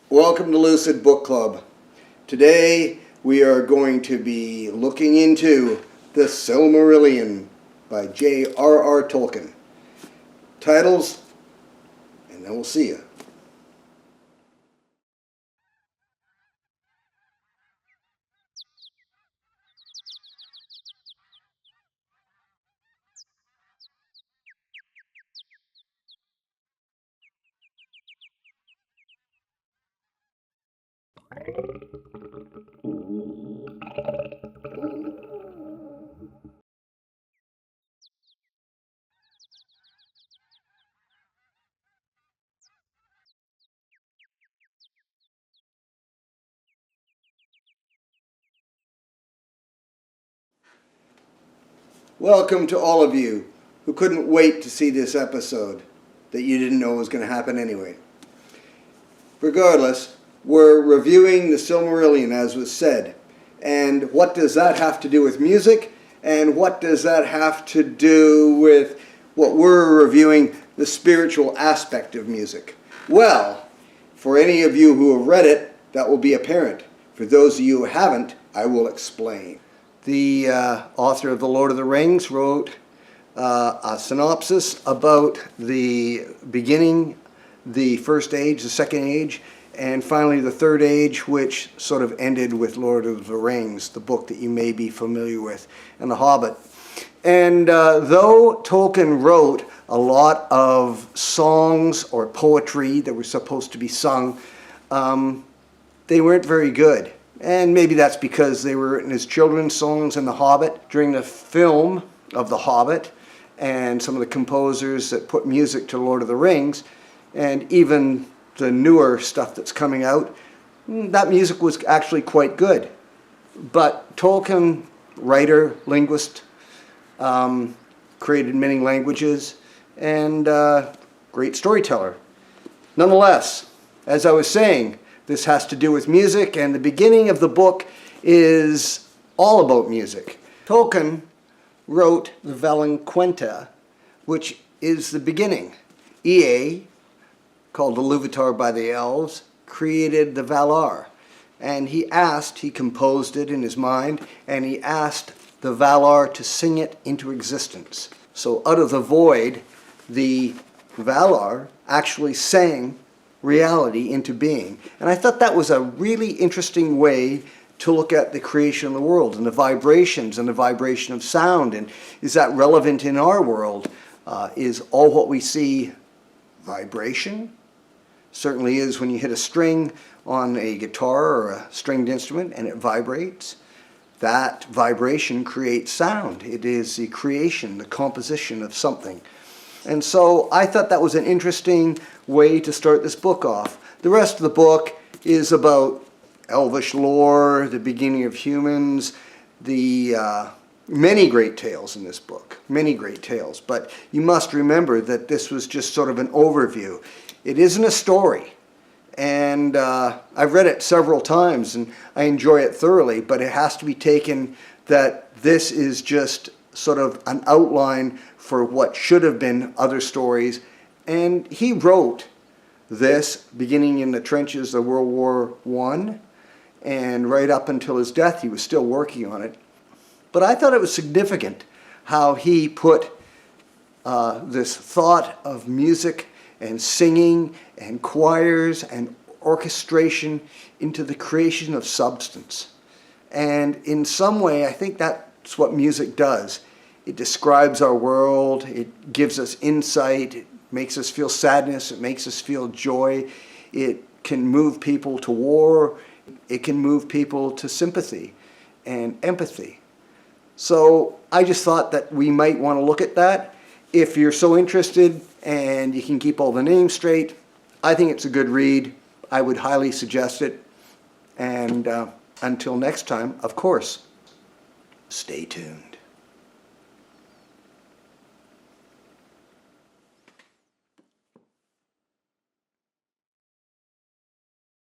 Welcome to Lucid Book Club. Today we are going to be looking into the Silmarillion by J.R.R. Tolkien. Titles, and then we'll see you. Welcome to all of you who couldn't wait to see this episode that you didn't know was going to happen anyway. Regardless, we're reviewing the Silmarillion, as was said. And what does that have to do with music? And what does that have to do with what we're reviewing, the spiritual aspect of music? Well, for any of you who have read it, that will be apparent. For those of you who haven't, I will explain. The author of The Lord of the Rings wrote a synopsis about the beginning, the first age, the second age, and finally the third age, which sort of ended with Lord of the Rings, the book that you may be familiar with, and The Hobbit. And though Tolkien wrote a lot of songs or poetry that were supposed to be sung, they weren't very good. And maybe that's because they were written as children's songs in The Hobbit. During the film of The Hobbit, and some of the composers that put music to Lord of the Rings, and even the newer stuff that's coming out, that music was actually quite good. But Tolkien, writer, linguist, created many languages, and great storyteller. Nonetheless, as I was saying, this has to do with music, and the beginning of the book is all about music. Tolkien wrote the Valinor, which is the beginning. Ea, called the Iluvatar by the elves, created the Valar. And he composed it in his mind, and he asked the Valar to sing it into existence. So out of the void, the Valar actually sang reality into being. And I thought that was a really interesting way to look at the creation of the world and the vibrations and the vibration of sound. And is that relevant in our world? Is all what we see vibration? Certainly is when you hit a string on a guitar or a stringed instrument and it vibrates. That vibration creates sound. It is the creation, the composition of something. And so I thought that was an interesting way to start this book off. The rest of the book is about elvish lore, the beginning of humans, the many great tales in this book, many great tales. But you must remember that this was just sort of an overview. It isn't a story. And I've read it several times and I enjoy it thoroughly, but it has to be taken that this is just sort of an outline for what should have been other stories. And he wrote this beginning in the trenches of World War I, and right up until his death he was still working on it. But I thought it was significant how he put this thought of music and singing and choirs and orchestration into the creation of substance. And in some way I think that's what music does. It describes our world, it gives us insight, it makes us feel sadness, it makes us feel joy, it can move people to war, it can move people to sympathy and empathy. So I just thought that we might want to look at that. If you're so interested and you can keep all the names straight, I think it's a good read. I would highly suggest it. And until next time, of course, stay tuned.